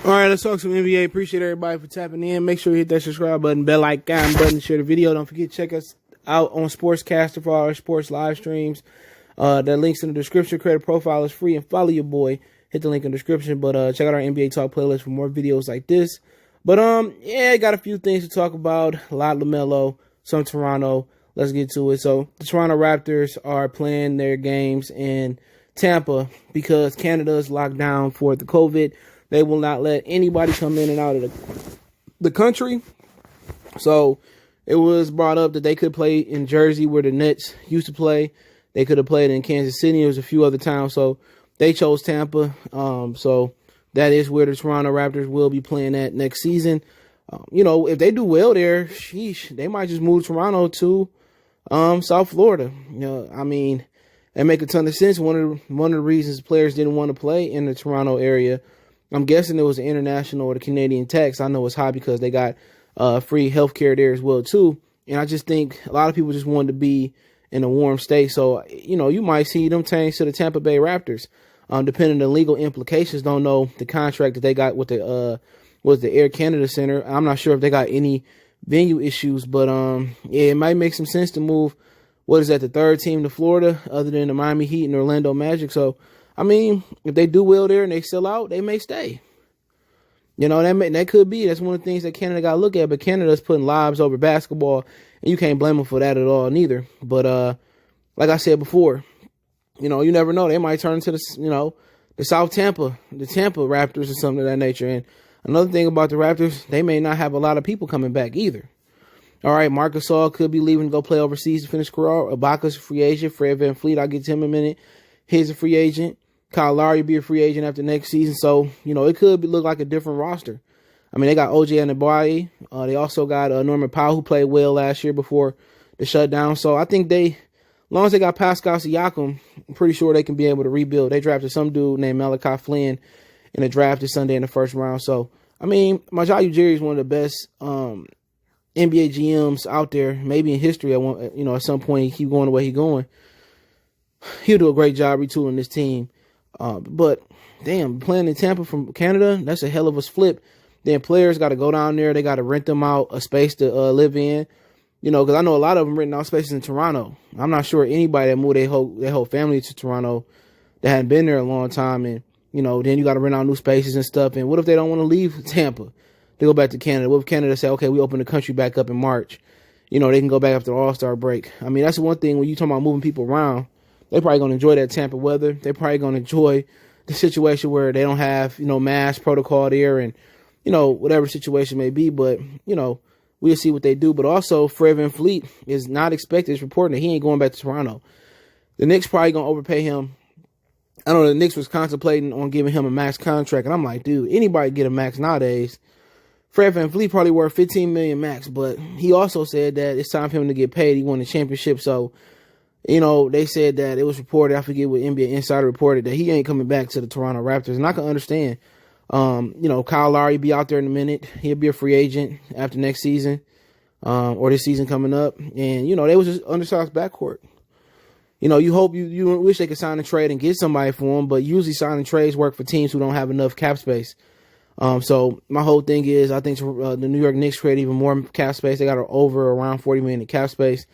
All right, let's talk some NBA. Appreciate everybody for tapping in. Make sure you hit that subscribe button, bell icon button, share the video. Don't forget to check us out on Sportscastr for our sports live streams. That link's in the description. Create a profile is free, and follow your boy. Hit the link in the description. But check out our NBA Talk playlist for more videos like this. But yeah, got a few things to talk about. A lot of LaMelo, some Toronto. Let's get to it. So the Toronto Raptors are playing their games in Tampa because Canada is locked down for the COVID. They will not let anybody come in and out of the country. So it was brought up that they could play in Jersey where the Nets used to play. They could have played in Kansas City. There was a few other towns. So they chose Tampa. So that is where the Toronto Raptors will be playing at next season. If they do well there, sheesh, they might just move Toronto to South Florida. It make a ton of sense. One of the reasons players didn't want to play in the Toronto area, I'm guessing it was the international or the Canadian tax. I know it's high because they got free healthcare there as well too. And I just think a lot of people just wanted to be in a warm state. So, you might see them change to the Tampa Bay Raptors. Depending on the legal implications, don't know the contract that they got with the Air Canada Center. I'm not sure if they got any venue issues, but yeah, it might make some sense to move. What is that, the third team to Florida, other than the Miami Heat and Orlando Magic? So, if they do well there and they sell out, they may stay. That could be. That's one of the things that Canada got to look at. But Canada's putting lives over basketball, and you can't blame them for that at all, neither. But like I said before, you never know. They might turn into the South Tampa, the Tampa Raptors or something of that nature. And another thing about the Raptors, they may not have a lot of people coming back either. All right, Marc Gasol could be leaving to go play overseas to finish career. Ibaka's a free agent. Fred VanVleet, I'll get to him in a minute. He's a free agent. Kyle Lowry will be a free agent after next season. So, it could look like a different roster. They got OJ Anunoby. They also got Norman Powell, who played well last year before the shutdown. So I think as long as they got Pascal Siakam, I'm pretty sure they can be able to rebuild. They drafted some dude named Malachi Flynn in the draft this Sunday in the first round. So, Majai Ujiri is one of the best NBA GMs out there, maybe in history. At some point, he keep going the way he's going. He'll do a great job retooling this team. But damn, playing in Tampa from Canada, that's a hell of a flip. Then players got to go down there. They got to rent them out a space to live in. Because I know a lot of them renting out spaces in Toronto. I'm not sure anybody that moved their whole family to Toronto that hadn't been there a long time. And, then you got to rent out new spaces and stuff. And what if they don't want to leave Tampa to go back to Canada? What if Canada say, okay, we open the country back up in March? They can go back after the All-Star break. That's one thing when you talking about moving people around. They probably going to enjoy that Tampa weather. They probably going to enjoy the situation where they don't have, mask protocol there and, whatever situation may be. But, we'll see what they do. But also, Fred VanVleet is not expected. It's reporting that he ain't going back to Toronto. The Knicks probably going to overpay him. I know the Knicks was contemplating on giving him a max contract. And I'm like, dude, anybody get a max nowadays. Fred VanVleet probably worth $15 million max. But he also said that it's time for him to get paid. He won the championship. So, they said that it was reported, I forget what NBA Insider reported, that he ain't coming back to the Toronto Raptors. And I can understand. Kyle Lowry be out there in a minute. He'll be a free agent after next season, or this season coming up. And, they was just undersized backcourt. You hope you wish they could sign a trade and get somebody for them, but usually signing trades work for teams who don't have enough cap space. So my whole thing is I think the New York Knicks create even more cap space. They got over around $40 million in cap space.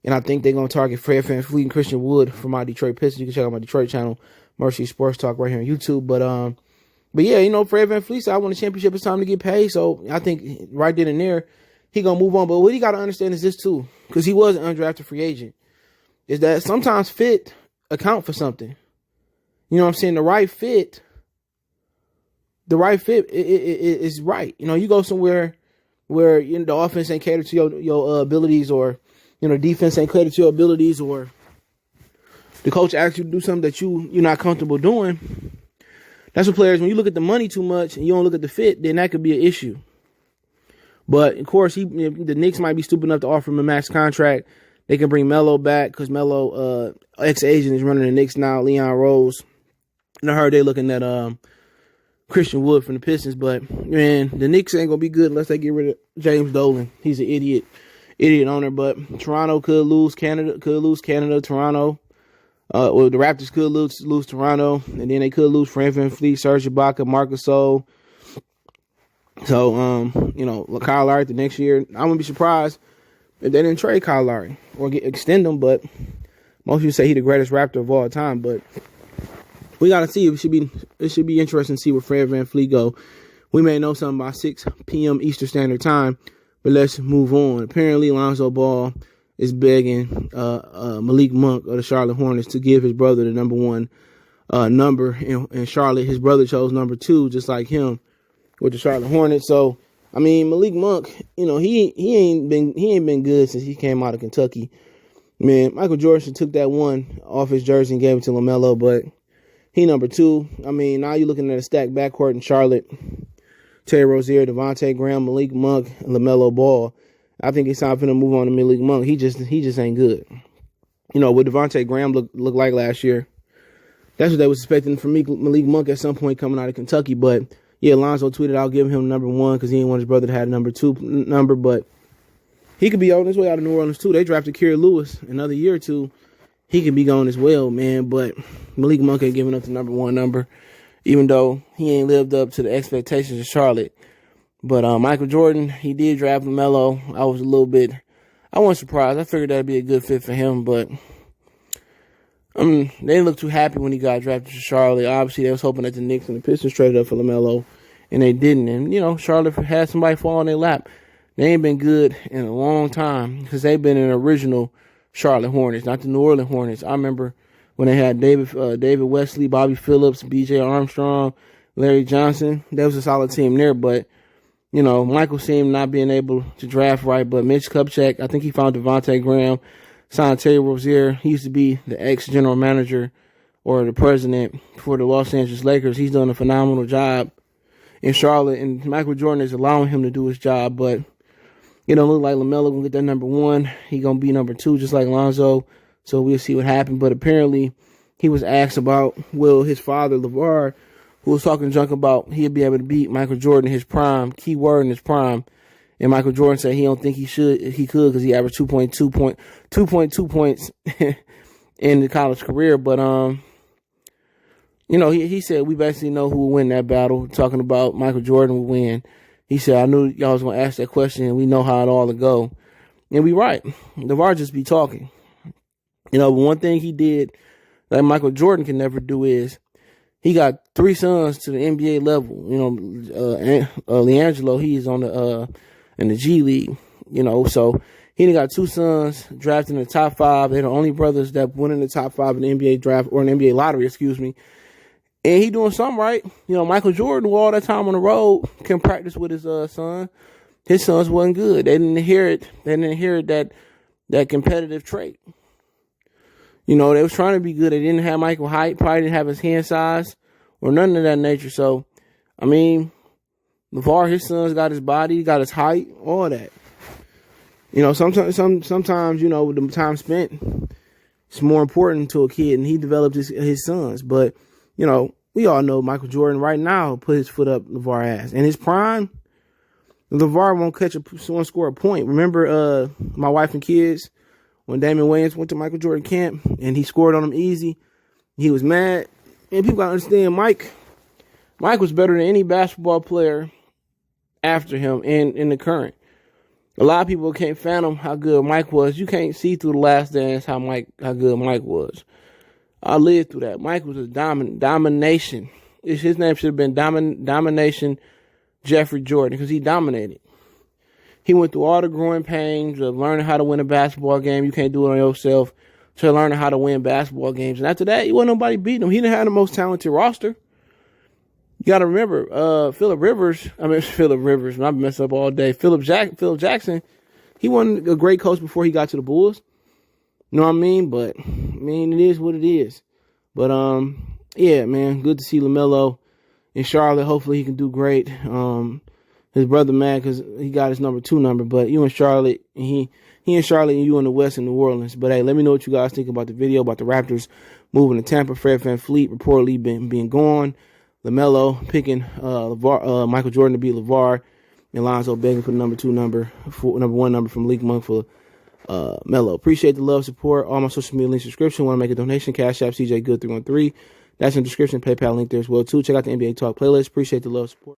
And I think they're going to target Fred VanVleet and Christian Wood from my Detroit Pistons. You can check out my Detroit channel, Mercy Sports Talk, right here on YouTube. But yeah, Fred VanVleet said, I won the championship. It's time to get paid. So I think right then and there, he going to move on. But what he got to understand is this too, because he was an undrafted free agent, is that sometimes fit account for something. You know what I'm saying? The right fit is right. You go somewhere where the offense ain't catered to your abilities, or defense ain't catered to your abilities, or the coach asks you to do something that you're not comfortable doing. That's what players, when you look at the money too much and you don't look at the fit, then that could be an issue. But of course, the Knicks might be stupid enough to offer him a max contract. They can bring Melo back because Melo, ex-agent, is running the Knicks now, Leon Rose. And I heard they're looking at Christian Wood from the Pistons. But, man, the Knicks ain't going to be good unless they get rid of James Dolan. He's an idiot owner. But Toronto could lose Canada, Toronto. The Raptors could lose Toronto. And then they could lose Fred VanVleet, Serge Ibaka, Marc Gasol, So, Kyle Lowry the next year, I wouldn't be surprised if they didn't trade Kyle Lowry or extend him. But most people say he's the greatest Raptor of all time. But we got to see. It should be interesting to see where Fred VanVleet go. We may know something by 6 p.m. Eastern Standard Time, but let's move on. Apparently, Lonzo Ball is begging Malik Monk of the Charlotte Hornets to give his brother the number 1 number in Charlotte. His brother chose number 2, just like him, with the Charlotte Hornets. So, I mean, Malik Monk, he ain't been good since he came out of Kentucky. Man, Michael Jordan took that 1 off his jersey and gave it to LaMelo, but he number 2. I mean, now you're looking at a stacked backcourt in Charlotte. Terry Rozier, Devontae Graham, Malik Monk, and LaMelo Ball. I think it's time for him to move on to Malik Monk. He just ain't good. What Devontae Graham looked like last year. That's what they was expecting from Malik Monk at some point coming out of Kentucky. But yeah, Lonzo tweeted out giving him number 1 because he didn't want his brother to have number 2 number. But he could be on his way out of New Orleans too. They drafted Kira Lewis another year or two. He could be gone as well, man. But Malik Monk ain't giving up the number 1 number, even though he ain't lived up to the expectations of Charlotte. But Michael Jordan, he did draft LaMelo. I wasn't surprised. I figured that'd be a good fit for him, but they didn't look too happy when he got drafted to Charlotte. Obviously, they was hoping that the Knicks and the Pistons traded up for LaMelo, and they didn't. And, Charlotte had somebody fall on their lap. They ain't been good in a long time because they've been an original Charlotte Hornets, not the New Orleans Hornets. I remember when they had David Wesley, Bobby Phillips, B.J. Armstrong, Larry Johnson. That was a solid team there, but Michael seemed not being able to draft right, but Mitch Kupchak, I think he found Devontae Graham, signed Terry Rozier. He used to be the ex-general manager or the president for the Los Angeles Lakers. He's done a phenomenal job in Charlotte, and Michael Jordan is allowing him to do his job, but it don't look like LaMelo going to get that number 1. He going to be number 2, just like Lonzo, so we'll see what happens. But apparently, he was asked about, will his father, Lavar, who was talking junk about he'd be able to beat Michael Jordan in his prime, key word in his prime. And Michael Jordan said he don't think he could because he averaged 2.2 points in the college career. But, he said we basically know who will win that battle, talking about Michael Jordan will win. He said, I knew y'all was going to ask that question, and we know how it all will go. And we right. LaVar just be talking. But one thing he did that Michael Jordan can never do is, he got 3 sons to the NBA level. LiAngelo, he's on in the G League. So he done got 2 sons drafted in the top 5. They're the only brothers that went in the top 5 in the NBA draft or in the NBA lottery, excuse me. And he doing something right. Michael Jordan, with all that time on the road, can practice with his son. His sons wasn't good. They didn't inherit that competitive trait. They was trying to be good. They didn't have Michael height, probably didn't have his hand size or none of that nature. So, I mean, LaVar, his son's got his body, got his height, all that. Sometimes, with the time spent, it's more important to a kid, and he developed his sons. But, we all know Michael Jordan right now put his foot up LaVar's ass. In his prime, LaVar won't score a point. Remember My Wife and Kids? When Damon Wayans went to Michael Jordan camp and he scored on him easy, he was mad. And people got to understand, Mike was better than any basketball player after him in the current. A lot of people can't fathom how good Mike was. You can't see through The Last Dance how good Mike was. I lived through that. Mike was a domination. His name should have been Domination Jeffrey Jordan because he dominated. He went through all the growing pains of learning how to win a basketball game. You can't do it on yourself. To learning how to win basketball games. And after that, wasn't nobody beating him. He didn't have the most talented roster. You got to remember, Philip Rivers, I messed up all day. Philip Jackson, he wasn't a great coach before he got to the Bulls. You know what I mean? But, it is what it is. But, yeah, man, good to see LaMelo in Charlotte. Hopefully he can do great. His brother mad because he got his number 2 number, but you in Charlotte, and he in Charlotte, and you in the West in New Orleans. But hey, let me know what you guys think about the video about the Raptors moving to Tampa. Fred VanVleet reportedly being gone. LaMelo picking Michael Jordan to beat Lavar, and Lonzo begging for the number 1 number from Malik Monk for Melo. Appreciate the love, support. All my social media links in the description. Want to make a donation? Cash App CJ Good 313. That's in the description. PayPal link there as well too. Check out the NBA Talk playlist. Appreciate the love, support.